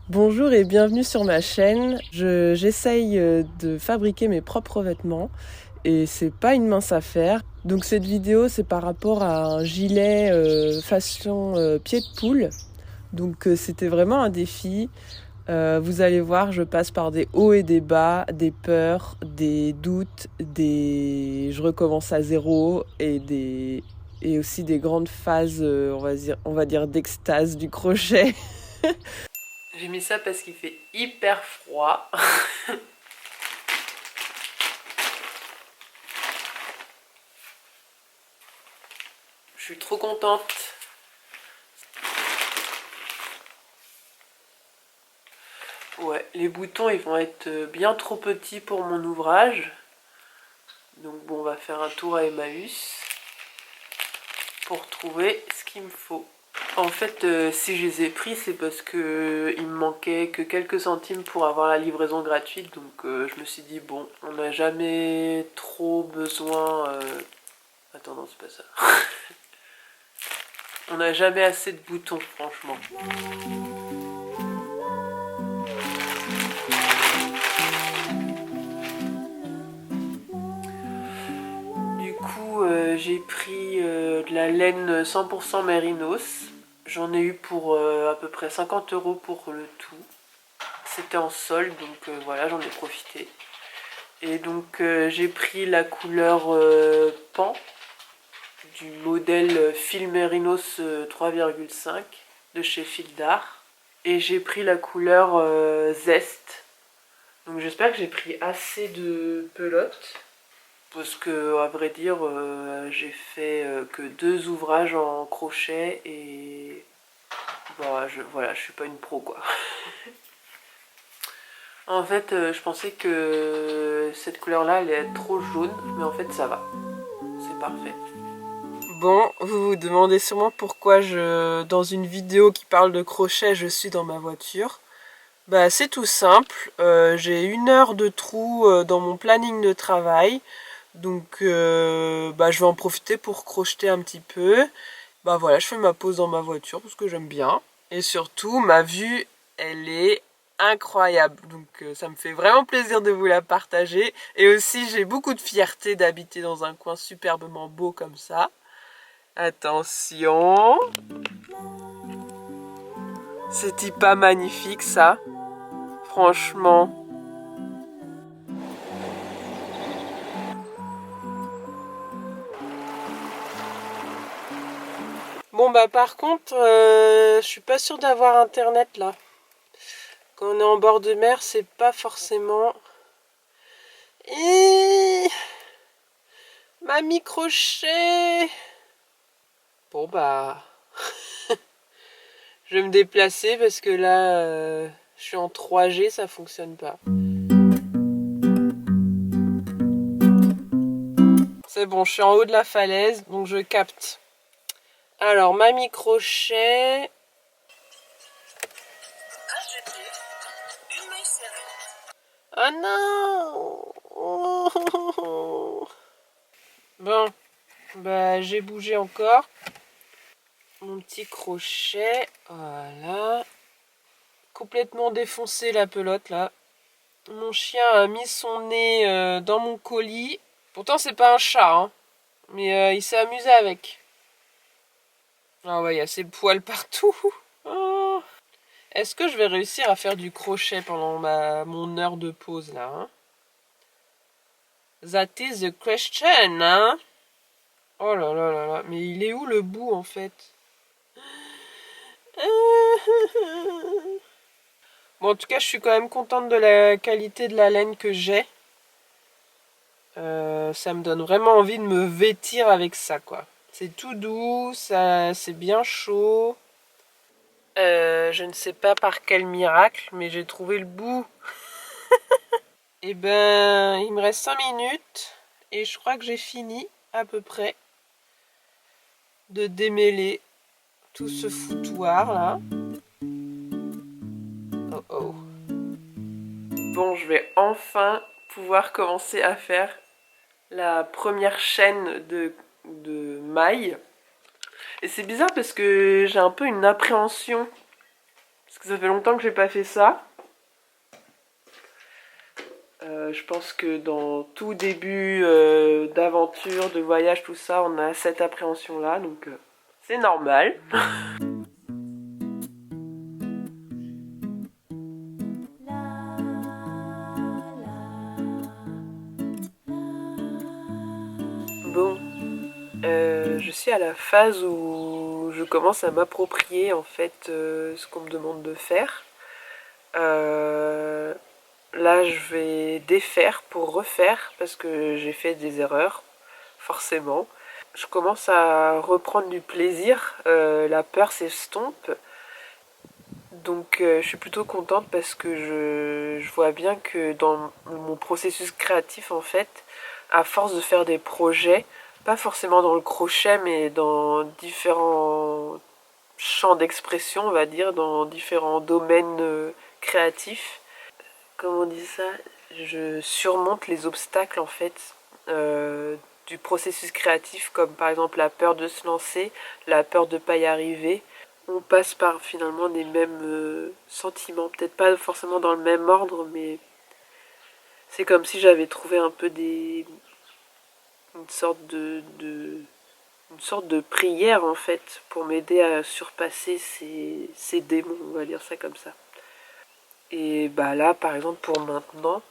Bonjour et bienvenue sur ma chaîne. J'essaye de fabriquer mes propres vêtements et c'est pas une mince affaire. Donc cette vidéo c'est par rapport à un gilet façon pied de poule. Donc c'était vraiment un défi. Vous allez voir, je passe par des hauts et des bas, des peurs, des doutes, je recommence à zéro et aussi des grandes phases, on va dire d'extase du crochet. J'ai mis ça parce qu'il fait hyper froid. Je suis trop contente. Ouais, les boutons ils vont être bien trop petits pour mon ouvrage. Donc bon, on va faire un tour à Emmaüs pour trouver ce qu'il me faut. En fait, si je les ai pris, c'est parce que il me manquait que quelques centimes pour avoir la livraison gratuite. Donc je me suis dit, bon, on n'a jamais trop besoin... Attends, non, c'est pas ça. On n'a jamais assez de boutons, franchement. Du coup, j'ai pris de la laine 100% mérinos. J'en ai eu pour à peu près 50 € pour le tout. C'était en solde, donc voilà, j'en ai profité. Et donc j'ai pris la couleur pan du modèle Fil Mérinos 3,5 de chez Fil d'Art. Et j'ai pris la couleur Zest. Donc j'espère que j'ai pris assez de pelotes. Parce que, à vrai dire, j'ai fait que 2 ouvrages en crochet et bah, voilà, je suis pas une pro quoi. En fait, je pensais que cette couleur-là allait être trop jaune, mais en fait, ça va. C'est parfait. Bon, vous vous demandez sûrement pourquoi dans une vidéo qui parle de crochet, je suis dans ma voiture. Bah, c'est tout simple. J'ai 1 heure de trou dans mon planning de travail. Donc bah, je vais en profiter pour crocheter un petit peu. Bah voilà, je fais ma pause dans ma voiture parce que j'aime bien. Et surtout, ma vue, elle est incroyable. Donc ça me fait vraiment plaisir de vous la partager. Et aussi, j'ai beaucoup de fierté d'habiter dans un coin superbement beau comme ça. Attention. C'est pas magnifique ça. Franchement. Bon bah par contre, je suis pas sûre d'avoir internet là. Quand on est en bord de mer, c'est pas forcément... Ma microchet. Bon bah... je vais me déplacer parce que là, je suis en 3G, ça fonctionne pas. C'est bon, je suis en haut de la falaise, donc je capte. Alors, ma microchet... Oh non. Bon, bah j'ai bougé encore. Mon petit crochet, voilà. Complètement défoncé la pelote là. Mon chien a mis son nez dans mon colis. Pourtant c'est pas un chat, hein. Mais il s'est amusé avec. Ah ouais, il y a ses poils partout. Oh. Est-ce que je vais réussir à faire du crochet pendant mon heure de pause là, hein? That is the question, hein? Oh là là là là, mais il est où le bout en fait? Bon, en tout cas, je suis quand même contente de la qualité de la laine que j'ai. Ça me donne vraiment envie de me vêtir avec ça, quoi. C'est tout doux, ça, c'est bien chaud. Je ne sais pas par quel miracle, mais j'ai trouvé le bout. Et ben, il me reste 5 minutes et je crois que j'ai fini à peu près de démêler tout ce foutoir là. Oh oh. Bon, je vais enfin pouvoir commencer à faire la première chaîne de mailles. Et c'est bizarre parce que j'ai un peu une appréhension. Parce parce que ça fait longtemps que j'ai pas fait ça. Je pense que dans tout début d'aventure, de voyage, tout ça, on a cette appréhension-là, donc c'est normal. Bon, je suis à la phase où je commence à m'approprier en fait ce qu'on me demande de faire. Là, je vais défaire pour refaire parce que j'ai fait des erreurs, forcément. Je commence à reprendre du plaisir, la peur s'estompe. Donc je suis plutôt contente parce que je vois bien que dans mon processus créatif en fait, à force de faire des projets, pas forcément dans le crochet mais dans différents champs d'expression on va dire, dans différents domaines créatifs, comment on dit ça, je surmonte les obstacles en fait du processus créatif comme par exemple la peur de se lancer, la peur de ne pas y arriver. On passe par finalement des mêmes sentiments, peut-être pas forcément dans le même ordre, mais c'est comme si j'avais trouvé un peu une sorte une sorte de prière en fait pour m'aider à surpasser ces démons, on va dire ça comme ça. Et bah là, par exemple, pour maintenant,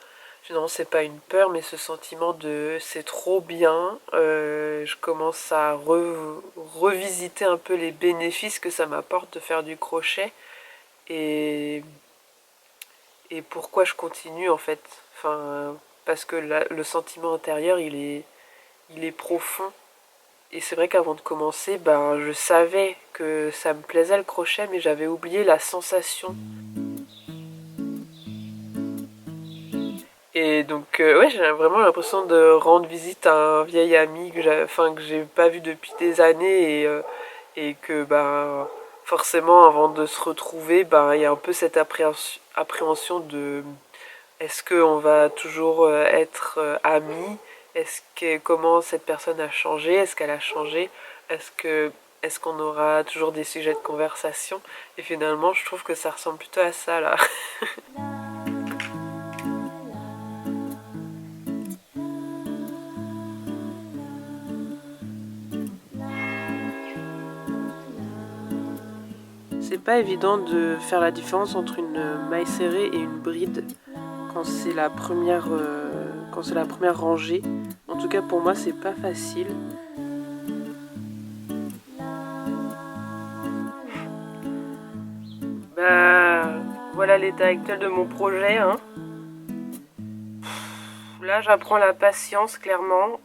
non, c'est pas une peur, mais ce sentiment de c'est trop bien. Je commence à revisiter un peu les bénéfices que ça m'apporte de faire du crochet et, et pourquoi je continue en fait. Enfin, parce que le sentiment intérieur, il est profond. Et c'est vrai qu'avant de commencer, ben, je savais que ça me plaisait le crochet, mais j'avais oublié la sensation. Et donc, ouais, j'ai vraiment l'impression de rendre visite à un vieil ami que j'ai pas vu depuis des années et que, ben, forcément, avant de se retrouver, ben, il y a un peu cette appréhension de est-ce qu'on va toujours être amis? Comment cette personne a changé? Est-ce qu'elle a changé? Est-ce que est-ce qu'on aura toujours des sujets de conversation? Et finalement, je trouve que ça ressemble plutôt à ça là. C'est pas évident de faire la différence entre une maille serrée et une bride quand c'est la première rangée. En tout cas pour moi c'est pas facile. Bah voilà l'état actuel de mon projet. Hein. Là j'apprends la patience clairement.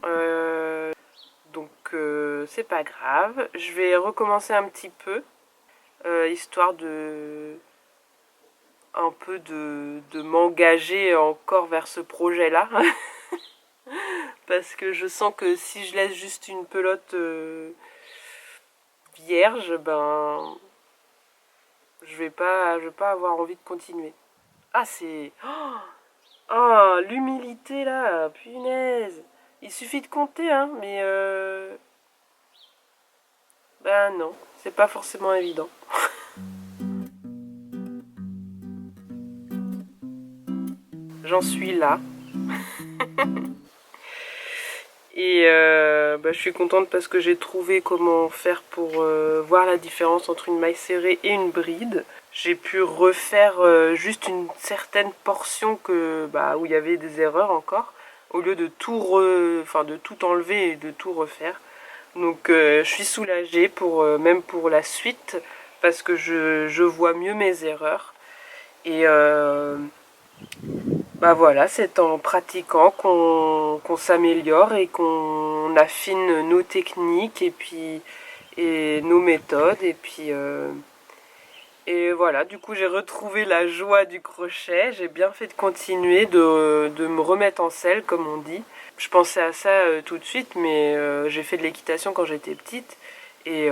Donc c'est pas grave. Je vais recommencer un petit peu. Histoire de un peu de m'engager encore vers ce projet-là. Parce que je sens que si je laisse juste une pelote vierge, ben je vais pas avoir envie de continuer. Ah c'est... Oh, l'humilité là, punaise. Il suffit de compter, hein, mais ben non, c'est pas forcément évident. J'en suis là. Et bah, je suis contente parce que j'ai trouvé comment faire pour voir la différence entre une maille serrée et une bride. J'ai pu refaire juste une certaine portion bah, où il y avait des erreurs encore, au lieu de de tout enlever et de tout refaire. Donc je suis soulagée même pour la suite parce que je vois mieux mes erreurs. Et bah voilà, c'est en pratiquant qu'on s'améliore et qu'on affine nos techniques et nos méthodes. Et voilà, du coup j'ai retrouvé la joie du crochet. J'ai bien fait de continuer, de me remettre en selle comme on dit. Je pensais à ça tout de suite, mais j'ai fait de l'équitation quand j'étais petite. Et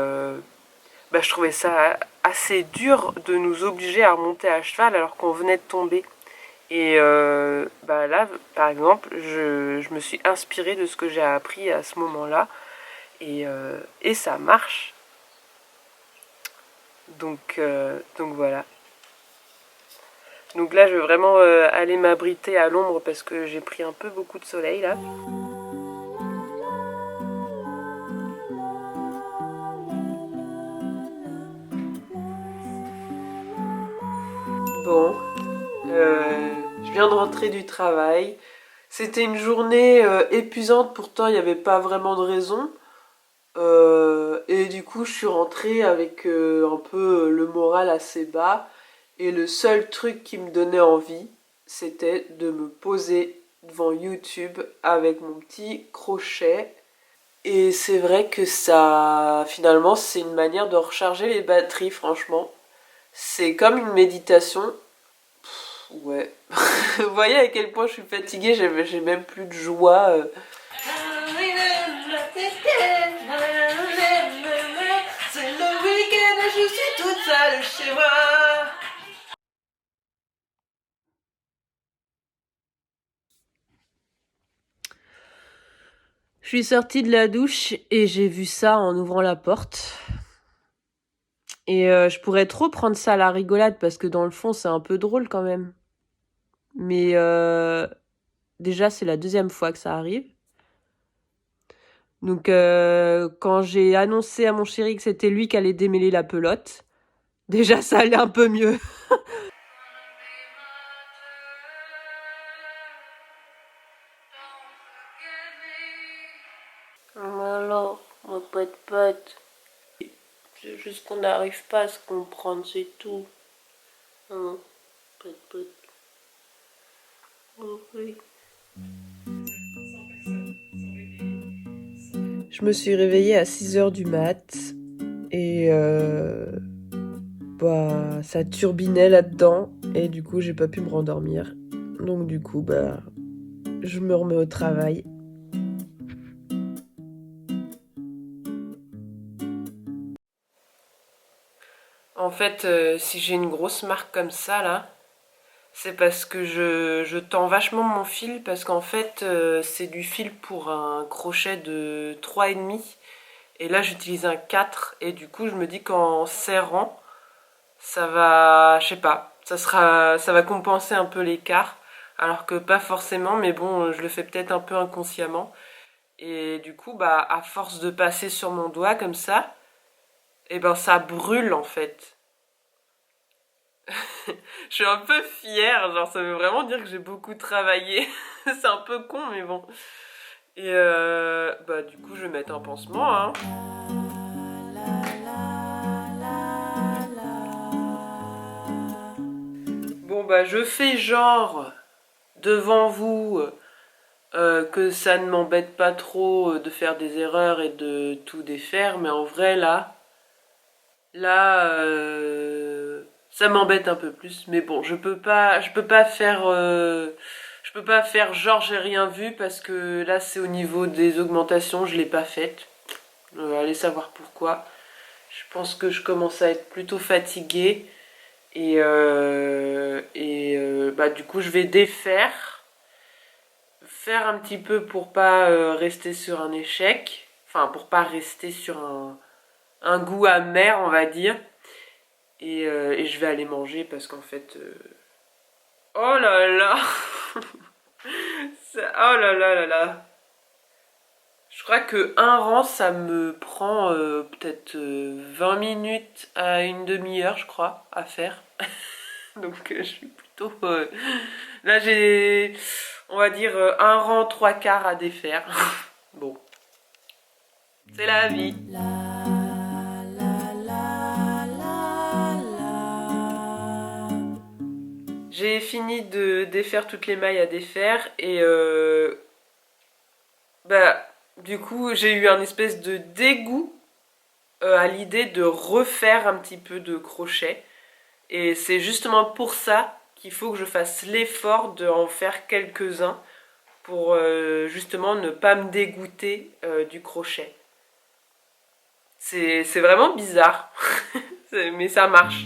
bah, je trouvais ça assez dur de nous obliger à remonter à cheval alors qu'on venait de tomber. Et bah là, par exemple, je me suis inspirée de ce que j'ai appris à ce moment-là. Et ça marche. Donc voilà. Donc là, je vais vraiment aller m'abriter à l'ombre parce que j'ai pris un peu beaucoup de soleil là. Bon, je viens de rentrer du travail. C'était une journée épuisante, pourtant il n'y avait pas vraiment de raison. Et du coup, je suis rentrée avec un peu le moral assez bas. Et le seul truc qui me donnait envie, c'était de me poser devant YouTube avec mon petit crochet. Et c'est vrai que ça, finalement, c'est une manière de recharger les batteries, franchement. C'est comme une méditation. Ouais. Vous voyez à quel point je suis fatiguée, j'ai même plus de joie. C'est le week-end et je suis toute seule chez moi. Je suis sortie de la douche et j'ai vu ça en ouvrant la porte. Et je pourrais trop prendre ça à la rigolade parce que dans le fond, c'est un peu drôle quand même. Mais déjà, c'est la deuxième fois que ça arrive. Donc, quand j'ai annoncé à mon chéri que c'était lui qui allait démêler la pelote, déjà, ça allait un peu mieux. Alors, mon pote. C'est juste qu'on n'arrive pas à se comprendre, c'est tout. Hein, pote. Oh, oui. Je me suis réveillée à 6h du mat et bah ça turbinait là-dedans et du coup j'ai pas pu me rendormir. Donc du coup bah je me remets au travail. En fait, si j'ai une grosse marque comme ça là, c'est parce que je tends vachement mon fil parce qu'en fait c'est du fil pour un crochet de 3,5 et là j'utilise un 4 et du coup je me dis qu'en serrant ça va, je sais pas, ça va compenser un peu l'écart alors que pas forcément mais bon je le fais peut-être un peu inconsciemment et du coup bah à force de passer sur mon doigt comme ça et ben ça brûle en fait. Je suis un peu fière, genre ça veut vraiment dire que j'ai beaucoup travaillé. C'est un peu con, mais bon. Et bah du coup je vais mettre un pansement, hein. Bon bah je fais genre devant vous que ça ne m'embête pas trop de faire des erreurs et de tout défaire, mais en vrai là, ça m'embête un peu plus. Mais bon, je peux pas faire, je peux pas faire genre j'ai rien vu parce que là c'est au niveau des augmentations, je l'ai pas faite. Allez savoir pourquoi. Je pense que je commence à être plutôt fatiguée et bah du coup je vais défaire, faire un petit peu pour pas rester sur un échec, enfin pour pas rester sur un goût amer on va dire. Et je vais aller manger parce qu'en fait... Oh là là Oh là là là là. Je crois que un rang, ça me prend peut-être 20 minutes à une demi-heure, je crois, à faire. Donc je suis plutôt... Là, j'ai, on va dire, un rang, trois quarts à défaire. Bon, c'est la vie. J'ai fini de défaire toutes les mailles à défaire et bah du coup j'ai eu un espèce de dégoût à l'idée de refaire un petit peu de crochet et c'est justement pour ça qu'il faut que je fasse l'effort d'en faire quelques-uns pour justement ne pas me dégoûter du crochet. C'est vraiment bizarre, mais ça marche.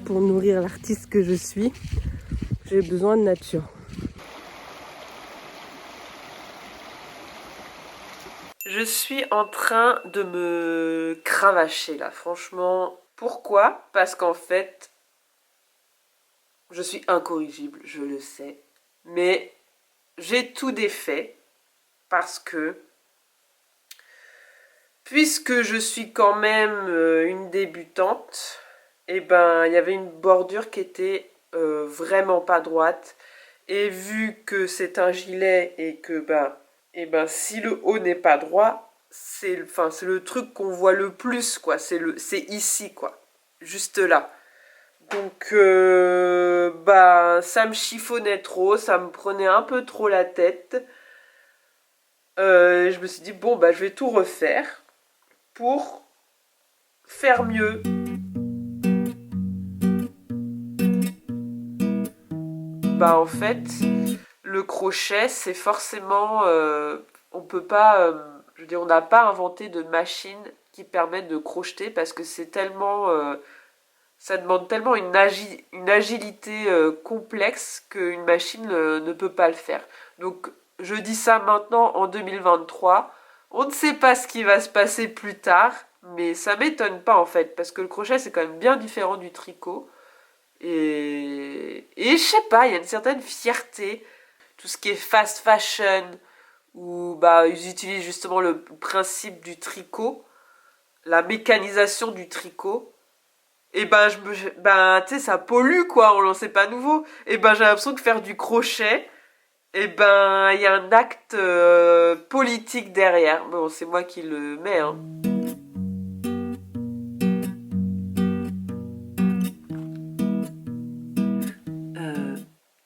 Pour nourrir l'artiste que je suis, j'ai besoin de nature. Je suis en train de me cravacher là, franchement. Pourquoi? Parce qu'en fait, je suis incorrigible, je le sais. Mais j'ai tout défait parce que, puisque je suis quand même une débutante, et ben il y avait une bordure qui était vraiment pas droite. Et vu que c'est un gilet et que et ben si le haut n'est pas droit, c'est le truc qu'on voit le plus quoi, c'est ici quoi, juste là. Donc ça me chiffonnait trop, ça me prenait un peu trop la tête. Je me suis dit bon bah je vais tout refaire pour faire mieux. Bah en fait, le crochet c'est forcément on peut pas je veux dire on n'a pas inventé de machine qui permette de crocheter parce que c'est tellement ça demande tellement une agilité complexe qu'une machine ne peut pas le faire. Donc je dis ça maintenant en 2023. On ne sait pas ce qui va se passer plus tard, mais ça m'étonne pas en fait, parce que le crochet c'est quand même bien différent du tricot. Et je sais pas, il y a une certaine fierté. Tout ce qui est fast fashion, où ils utilisent justement le principe du tricot, la mécanisation du tricot. Et tu sais, ça pollue quoi, c'est pas nouveau. Et j'ai l'impression que faire du crochet, il y a un acte politique derrière. Bon, c'est moi qui le mets, hein.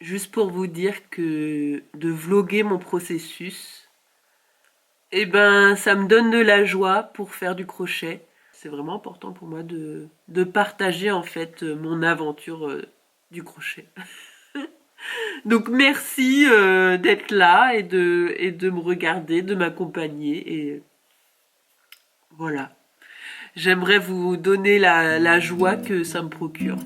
Juste pour vous dire que de vloguer mon processus, ça me donne de la joie pour faire du crochet. C'est vraiment important pour moi de partager en fait mon aventure du crochet. Donc merci d'être là et de me regarder, de m'accompagner et voilà. J'aimerais vous donner la joie que ça me procure.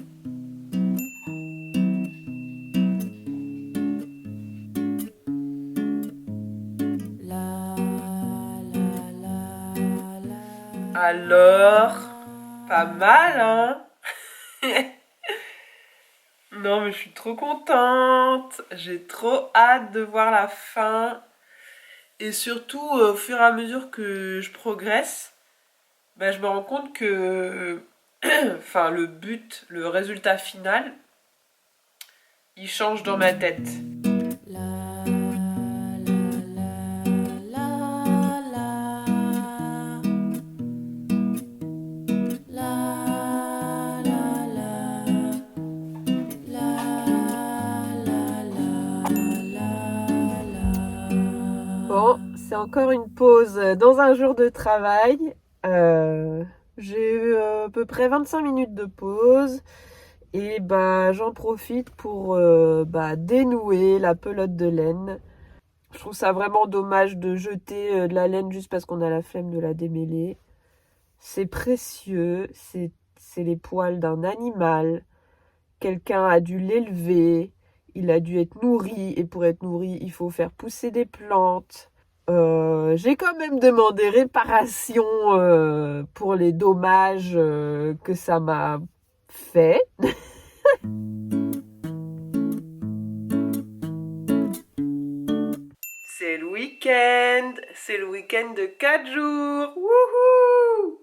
Alors, pas mal, hein? Non, mais je suis trop contente. J'ai trop hâte de voir la fin. Et surtout, au fur et à mesure que je progresse, je me rends compte que enfin, le but, le résultat final, il change dans ma tête. Bon, c'est encore une pause dans un jour de travail. J'ai eu à peu près 25 minutes de pause et j'en profite pour dénouer la pelote de laine. Je trouve ça vraiment dommage de jeter de la laine juste parce qu'on a la flemme de la démêler. C'est précieux, c'est les poils d'un animal. Quelqu'un a dû l'élever, il a dû être nourri et pour être nourri, il faut faire pousser des plantes. J'ai quand même demandé réparation pour les dommages que ça m'a fait. C'est le week-end de 4 jours. Wouhou!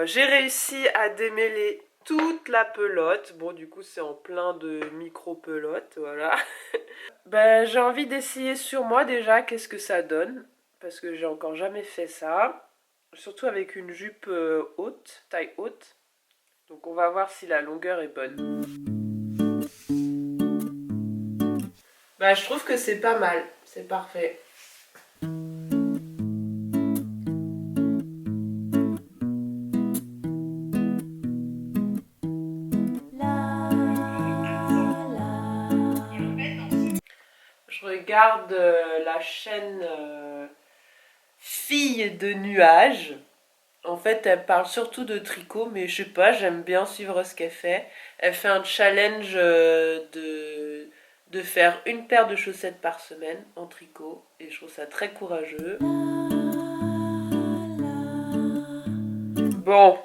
J'ai réussi à démêler toute la pelote. Bon, du coup, c'est en plein de micro-pelotes, voilà. J'ai envie d'essayer sur moi déjà qu'est-ce que ça donne. Parce que j'ai encore jamais fait ça. Surtout avec une jupe haute, taille haute. Donc on va voir si la longueur est bonne. Je trouve que c'est pas mal. C'est parfait. Je regarde la chaîne Fille de nuages. En fait, elle parle surtout de tricot, mais je sais pas, j'aime bien suivre ce qu'elle fait. Elle fait un challenge de faire une paire de chaussettes par semaine en tricot. Et je trouve ça très courageux. Bon,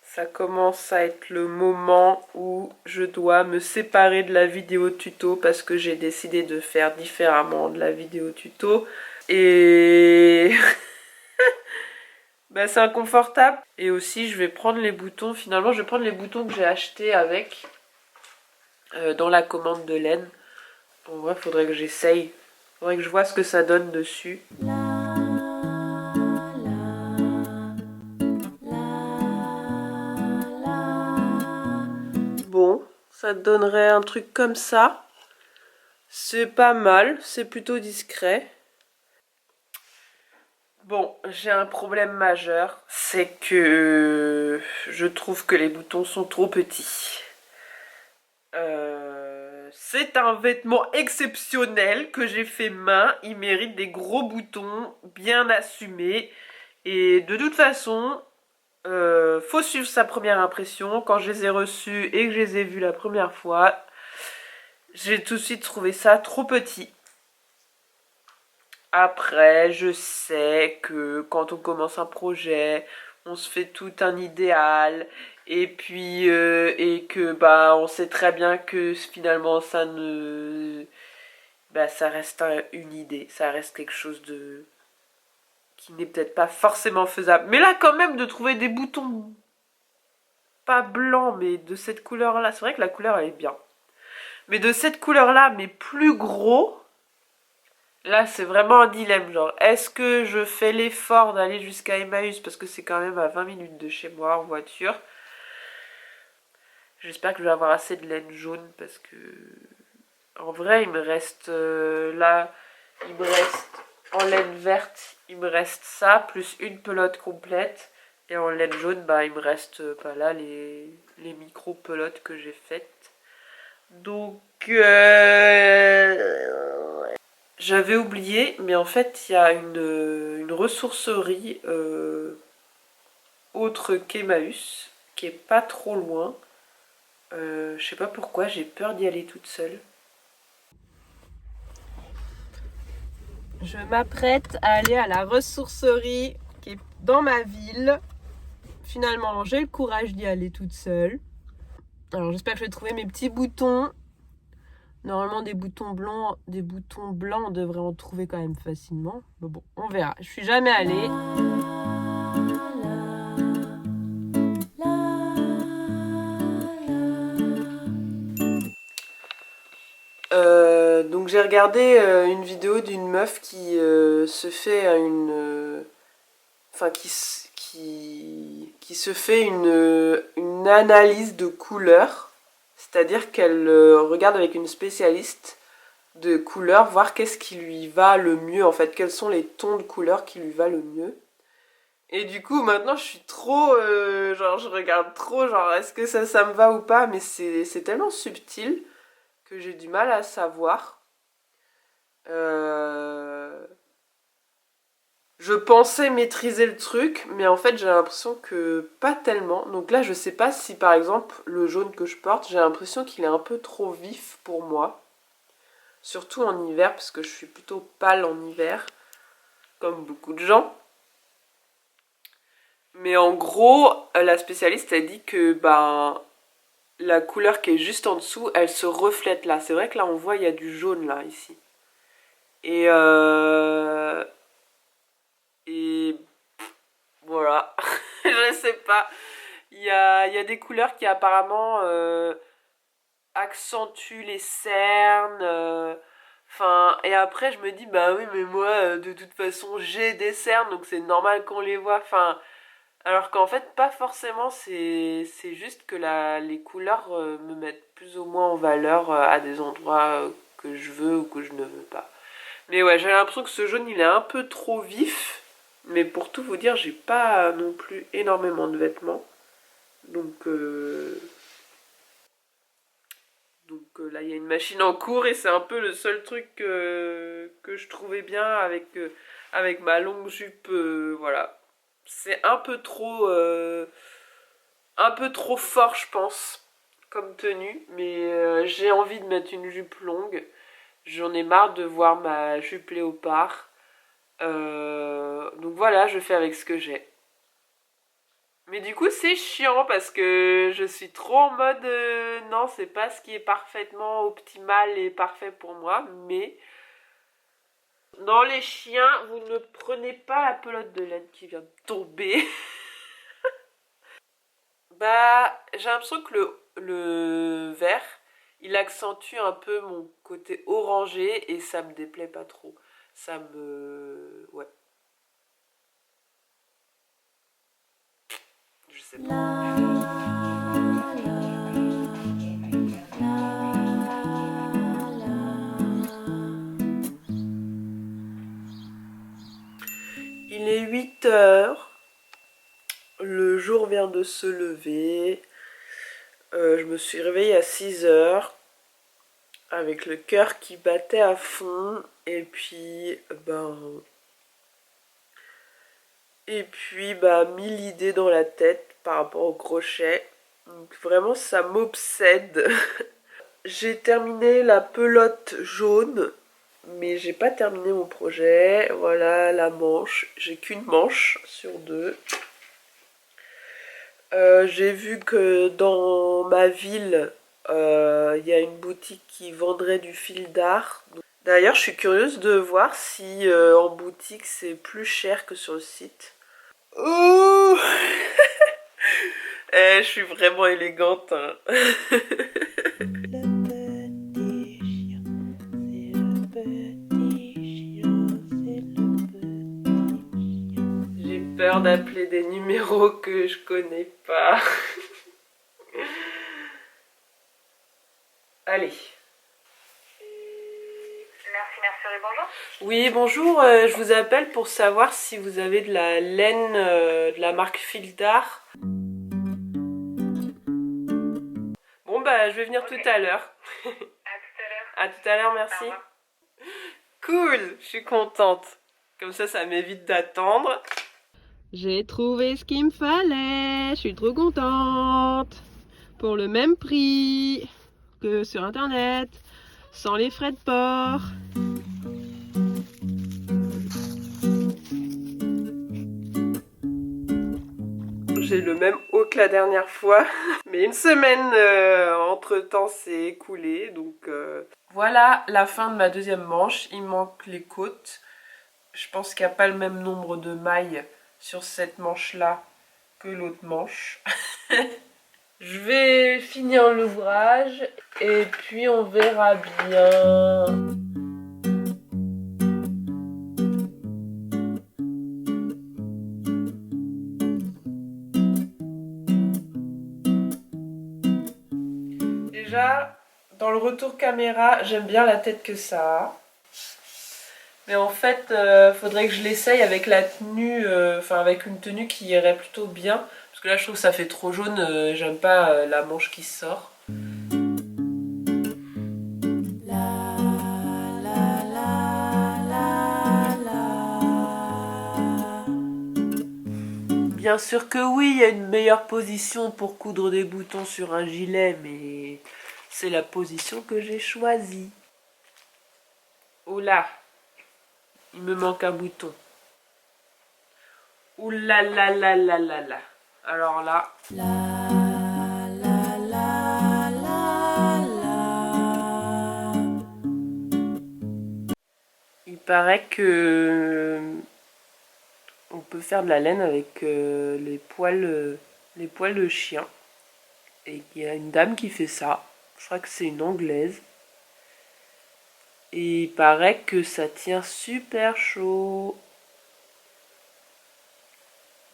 ça commence à être le moment où je dois me séparer de la vidéo tuto parce que j'ai décidé de faire différemment de la vidéo tuto. Et bah, c'est inconfortable. Et aussi je vais prendre les boutons, finalement je vais prendre les boutons que j'ai achetés avec dans la commande de laine. En vrai faudrait que j'essaye, faudrait que je vois ce que ça donne dessus. Bon, ça donnerait un truc comme ça. C'est pas mal, c'est plutôt discret. Bon, j'ai un problème majeur, c'est que je trouve que les boutons sont trop petits. C'est un vêtement exceptionnel que j'ai fait main, il mérite des gros boutons bien assumés. Et de toute façon, faut suivre sa première impression. Quand je les ai reçus et que je les ai vus la première fois, j'ai tout de suite trouvé ça trop petit. Après, je sais que quand on commence un projet, on se fait tout un idéal. Et puis, et que bah, on sait très bien que finalement, ça ne. Bah, ça reste une idée. Ça reste quelque chose de. Qui n'est peut-être pas forcément faisable. Mais là, quand même, de trouver des boutons. Pas blancs, mais de cette couleur-là. C'est vrai que la couleur, elle est bien. Mais de cette couleur-là, mais plus gros. Là, c'est vraiment un dilemme, genre, est-ce que je fais l'effort d'aller jusqu'à Emmaüs, parce que c'est quand même à 20 minutes de chez moi en voiture. J'espère que je vais avoir assez de laine jaune, parce que, en vrai, il me reste, là, il me reste, en laine verte, il me reste ça, plus une pelote complète, et en laine jaune, bah, il me reste, bah, là, les micro-pelotes que j'ai faites. Donc, j'avais oublié, mais en fait, il y a une ressourcerie autre qu'Emmaüs, qui est pas trop loin. Je sais pas pourquoi, j'ai peur d'y aller toute seule. Je m'apprête à aller à la ressourcerie qui est dans ma ville. Finalement, j'ai le courage d'y aller toute seule. Alors, j'espère que je vais trouver mes petits boutons. Normalement, des boutons blancs, on devrait en trouver quand même facilement. Mais bon, on verra. Je suis jamais allée. Donc j'ai regardé une vidéo d'une meuf qui se fait enfin qui se fait une analyse de couleurs, c'est-à-dire qu'elle regarde avec une spécialiste de couleurs, voir qu'est-ce qui lui va le mieux en fait, quels sont les tons de couleurs qui lui va le mieux. Et du coup maintenant je suis trop genre je regarde trop genre est-ce que ça me va ou pas, mais c'est tellement subtil que j'ai du mal à savoir. Je pensais maîtriser le truc, mais en fait j'ai l'impression que pas tellement. Donc là je sais pas si par exemple le jaune que je porte, j'ai l'impression qu'il est un peu trop vif pour moi. Surtout en hiver, parce que je suis plutôt pâle en hiver, comme beaucoup de gens. Mais en gros, la spécialiste a dit que ben la couleur qui est juste en dessous, elle se reflète là. C'est vrai que là on voit il y a du jaune là ici. Et voilà, je sais pas. Il y a des couleurs qui apparemment accentuent les cernes. Enfin, et après je me dis, bah oui, mais moi, de toute façon, j'ai des cernes, donc c'est normal qu'on les voit. Enfin, alors qu'en fait, pas forcément, c'est juste que les couleurs me mettent plus ou moins en valeur à des endroits que je veux ou que je ne veux pas. Mais ouais, j'ai l'impression que ce jaune, il est un peu trop vif. Mais pour tout vous dire, j'ai pas non plus énormément de vêtements. Donc là, il y a une machine en cours et c'est un peu le seul truc que je trouvais bien avec ma longue jupe. Voilà. C'est un peu trop fort, je pense. comme tenue, mais j'ai envie de mettre une jupe longue. J'en ai marre de voir ma jupe léopard. Donc voilà, je fais avec ce que j'ai. Mais du coup, c'est chiant parce que je suis trop en mode non, c'est pas ce qui est parfaitement optimal et parfait pour moi. Mais dans les chiens, vous ne prenez pas la pelote de laine qui vient de tomber. Bah, j'ai l'impression que le vert, il accentue un peu mon côté orangé et ça me déplaît pas trop. Ça me... Ouais, je sais pas. Il est 8 heures. Le jour vient de se lever. Je me suis réveillée à 6 heures avec le cœur qui battait à fond. Et puis, 1000 idées dans la tête par rapport au crochet. Donc vraiment, ça m'obsède. J'ai terminé la pelote jaune, mais j'ai pas terminé mon projet. Voilà la manche. J'ai qu'une manche sur deux. J'ai vu que dans ma ville, il y a une boutique qui vendrait du fil d'art. D'ailleurs, je suis curieuse de voir si en boutique c'est plus cher que sur le site. Ouh je suis vraiment élégante, hein. J'ai peur d'appeler des numéros que je connais pas. Allez. Mercerie, bonjour. Oui, bonjour, je vous appelle pour savoir si vous avez de la laine de la marque Fildar. Bon bah je vais venir Ok. tout à l'heure. À tout à l'heure. À tout à l'heure, Au merci. revoir. Cool, je suis contente. Comme ça m'évite d'attendre. J'ai trouvé ce qu'il me fallait, je suis trop contente. Pour le même prix que sur internet, sans les frais de port. J'ai le même haut que la dernière fois, mais une semaine entre-temps s'est écoulée, donc voilà la fin de ma deuxième manche. Il manque les côtes. Je pense qu'il n'y a pas le même nombre de mailles sur cette manche-là que l'autre manche. Je vais finir l'ouvrage et puis on verra bien. Déjà, dans le retour caméra, j'aime bien la tête que ça a. Mais en fait, faudrait que je l'essaye avec la tenue, avec une tenue qui irait plutôt bien. Parce que là, je trouve que ça fait trop jaune, j'aime pas la manche qui sort. Bien sûr que oui, il y a une meilleure position pour coudre des boutons sur un gilet, mais c'est la position que j'ai choisie. Oh là, il me manque un bouton. Ouh là là là là là là. Alors là. Il paraît que on peut faire de la laine avec les poils de chien. Et il y a une dame qui fait ça. Je crois que c'est une anglaise. Et il paraît que ça tient super chaud.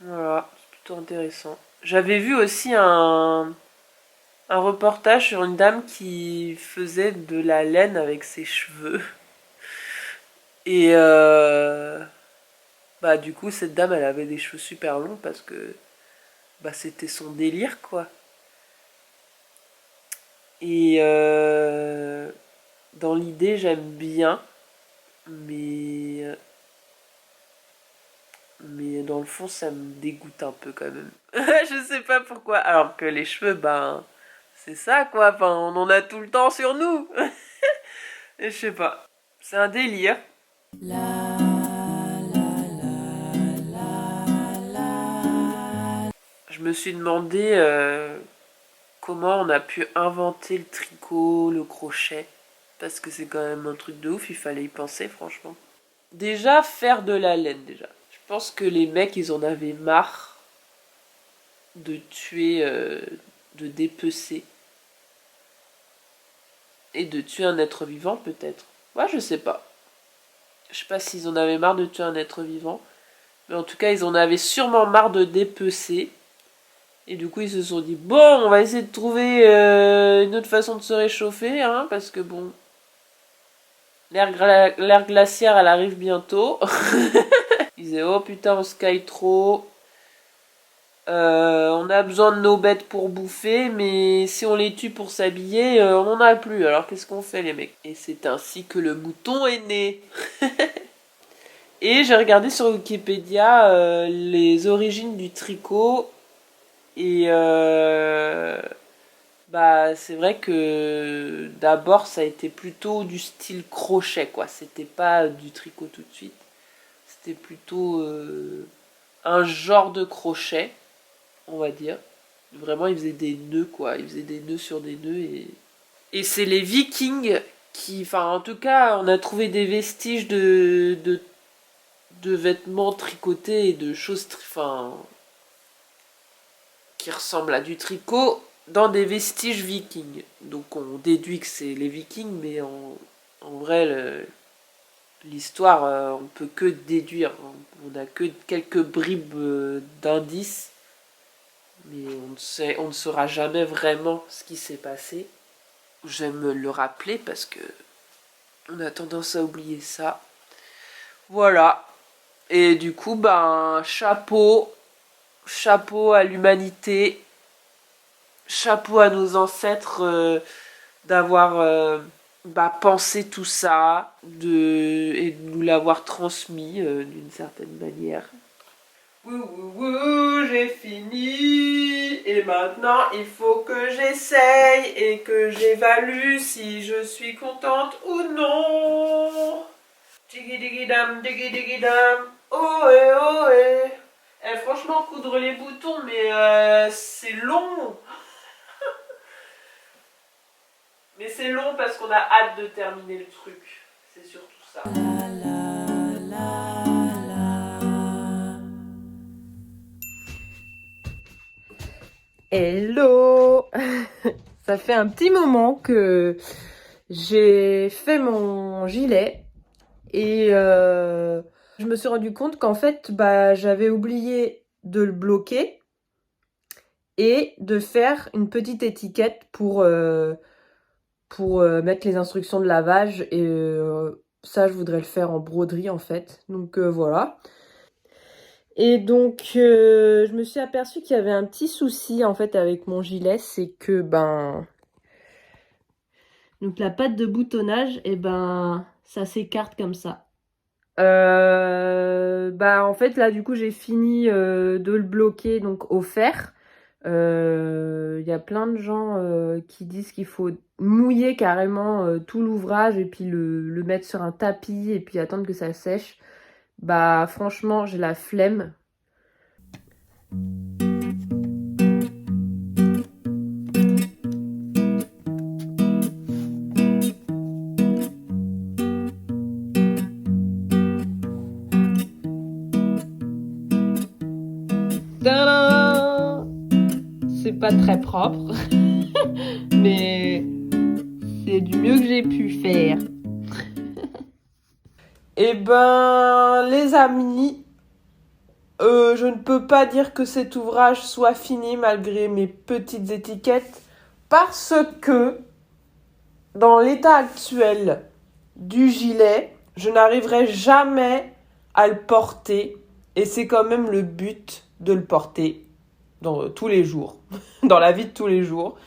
Voilà, c'est plutôt intéressant. J'avais vu aussi un reportage sur une dame qui faisait de la laine avec ses cheveux. Et bah du coup cette dame elle avait des cheveux super longs parce que bah c'était son délire quoi. Et dans l'idée j'aime bien, mais mais dans le fond ça me dégoûte un peu quand même. Je sais pas pourquoi. Alors que les cheveux ben C'est ça quoi, enfin on en a tout le temps sur nous. Et je sais pas, c'est un délire. Je me suis demandé comment on a pu inventer le tricot, le crochet. Parce que c'est quand même un truc de ouf, il fallait y penser franchement. Déjà, faire de la laine déjà. Je pense que les mecs, ils en avaient marre de tuer, de dépecer. Et de tuer un être vivant peut-être. Ouais, je sais pas. Je sais pas s'ils en avaient marre de tuer un être vivant. Mais en tout cas, ils en avaient sûrement marre de dépecer. Et du coup, ils se sont dit, bon, on va essayer de trouver une autre façon de se réchauffer, hein, parce que bon, l'air glaciaire, elle arrive bientôt. Ils disaient, oh putain, on se caille trop. On a besoin de nos bêtes pour bouffer, mais si on les tue pour s'habiller, on n'en a plus. Alors qu'est-ce qu'on fait, les mecs? Et c'est ainsi que le mouton est né. Et j'ai regardé sur Wikipédia les origines du tricot. Et bah c'est vrai que d'abord ça a été plutôt du style crochet quoi. C'était pas du tricot tout de suite. C'était plutôt un genre de crochet, on va dire. Vraiment ils faisaient des nœuds quoi. Ils faisaient des nœuds sur des nœuds et c'est les Vikings qui, enfin en tout cas on a trouvé des vestiges de vêtements tricotés et de choses, enfin qui ressemblent à du tricot dans des vestiges vikings. Donc on déduit que c'est les vikings, mais en vrai, l'histoire, on peut que déduire. On n'a que quelques bribes d'indices, mais on ne saura jamais vraiment ce qui s'est passé. J'aime le rappeler parce que on a tendance à oublier ça. Voilà. Et du coup, ben, chapeau à l'humanité, chapeau à nos ancêtres d'avoir pensé tout ça et de nous l'avoir transmis d'une certaine manière. Wouh, j'ai fini et maintenant il faut que j'essaye et que j'évalue si je suis contente ou non. Digi digi dam, ohé ohé. Eh, franchement, coudre les boutons, mais c'est long. Mais c'est long parce qu'on a hâte de terminer le truc. C'est surtout ça. Hello. Ça fait un petit moment que j'ai fait mon gilet et je me suis rendu compte qu'en fait j'avais oublié de le bloquer et de faire une petite étiquette pour mettre les instructions de lavage et ça je voudrais le faire en broderie en fait, donc voilà. Et donc je me suis aperçue qu'il y avait un petit souci en fait avec mon gilet, c'est que donc la patte de boutonnage, et ça s'écarte comme ça. En fait là du coup j'ai fini de le bloquer donc au fer. Y a plein de gens qui disent qu'il faut mouiller carrément tout l'ouvrage et puis le mettre sur un tapis et puis attendre que ça sèche. Bah franchement j'ai la flemme. Tadam! C'est pas très propre, mais c'est du mieux que j'ai pu faire. Eh ben, les amis, je ne peux pas dire que cet ouvrage soit fini malgré mes petites étiquettes parce que dans l'état actuel du gilet, je n'arriverai jamais à le porter et c'est quand même le but de le porter dans tous les jours, dans la vie de tous les jours.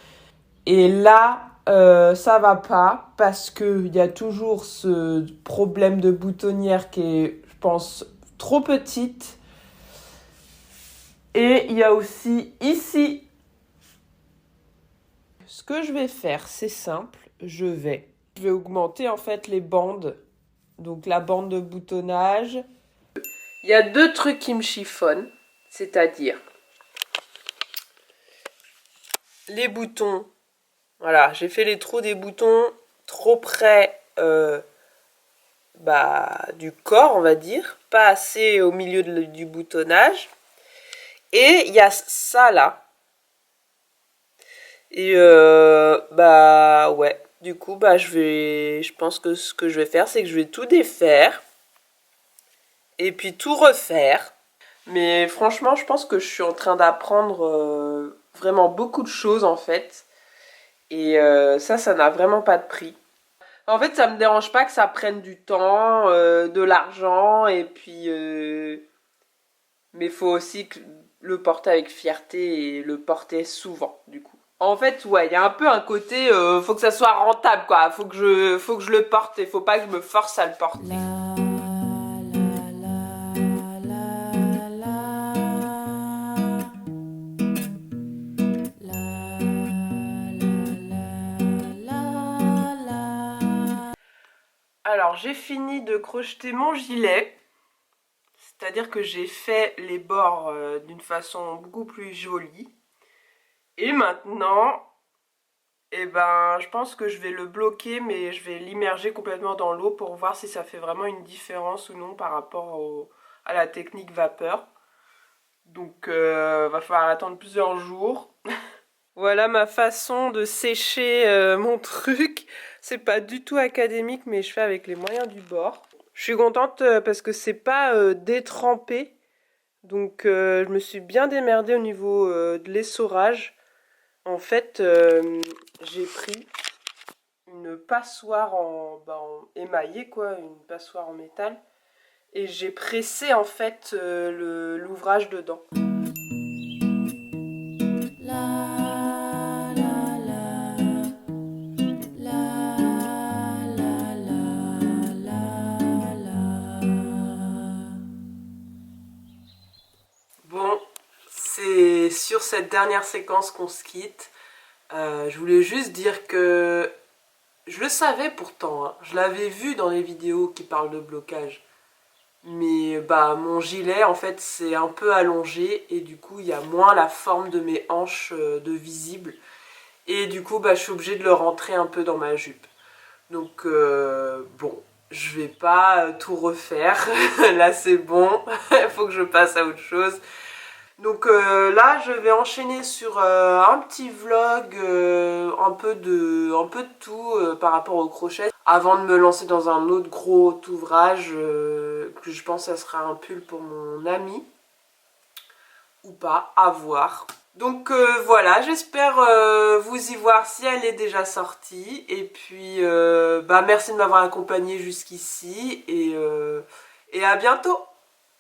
Et là, ça va pas parce qu'il y a toujours ce problème de boutonnière qui est, je pense, trop petite. Et il y a aussi ici ce que je vais faire, c'est simple. Je vais augmenter en fait les bandes. Donc la bande de boutonnage. Il y a 2 trucs qui me chiffonnent. C'est-à-dire les boutons. Voilà, j'ai fait les trous des boutons trop près du corps, on va dire. Pas assez au milieu du boutonnage. Et il y a ça là. Et ouais. Du coup, je pense que ce que je vais faire, c'est que je vais tout défaire. Et puis tout refaire. Mais franchement, je pense que je suis en train d'apprendre vraiment beaucoup de choses en fait. Et ça n'a vraiment pas de prix. En fait, ça me dérange pas que ça prenne du temps, de l'argent, et puis... mais il faut aussi le porter avec fierté et le porter souvent, du coup. En fait, ouais, il y a un peu un côté, faut que ça soit rentable, quoi. Faut que je le porte et faut pas que je me force à le porter. Alors, j'ai fini de crocheter mon gilet. C'est-à-dire que j'ai fait les bords d'une façon beaucoup plus jolie. Et maintenant, je pense que je vais le bloquer, mais je vais l'immerger complètement dans l'eau pour voir si ça fait vraiment une différence ou non par rapport à la technique vapeur. Donc, va falloir attendre plusieurs jours. Voilà ma façon de sécher mon truc. C'est pas du tout académique, mais je fais avec les moyens du bord. Je suis contente parce que c'est pas détrempé. Donc je me suis bien démerdée au niveau de l'essorage. En fait, j'ai pris une passoire en émaillé, quoi, une passoire en métal. Et j'ai pressé en fait l'ouvrage dedans. Bon, c'est sur cette dernière séquence qu'on se quitte. Je voulais juste dire que je le savais pourtant, hein. Je l'avais vu dans les vidéos qui parlent de blocage. Mais mon gilet en fait c'est un peu allongé et du coup il y a moins la forme de mes hanches de visible. Et du coup je suis obligée de le rentrer un peu dans ma jupe. Donc bon, je vais pas tout refaire. Là c'est bon, il faut que je passe à autre chose. Donc là je vais enchaîner sur un petit vlog, un peu de tout par rapport au crochet. Avant de me lancer dans un autre gros ouvrage, que je pense que ça sera un pull pour mon ami. Ou pas, à voir. Donc voilà, j'espère vous y voir si elle est déjà sortie. Et puis merci de m'avoir accompagnée jusqu'ici et à bientôt.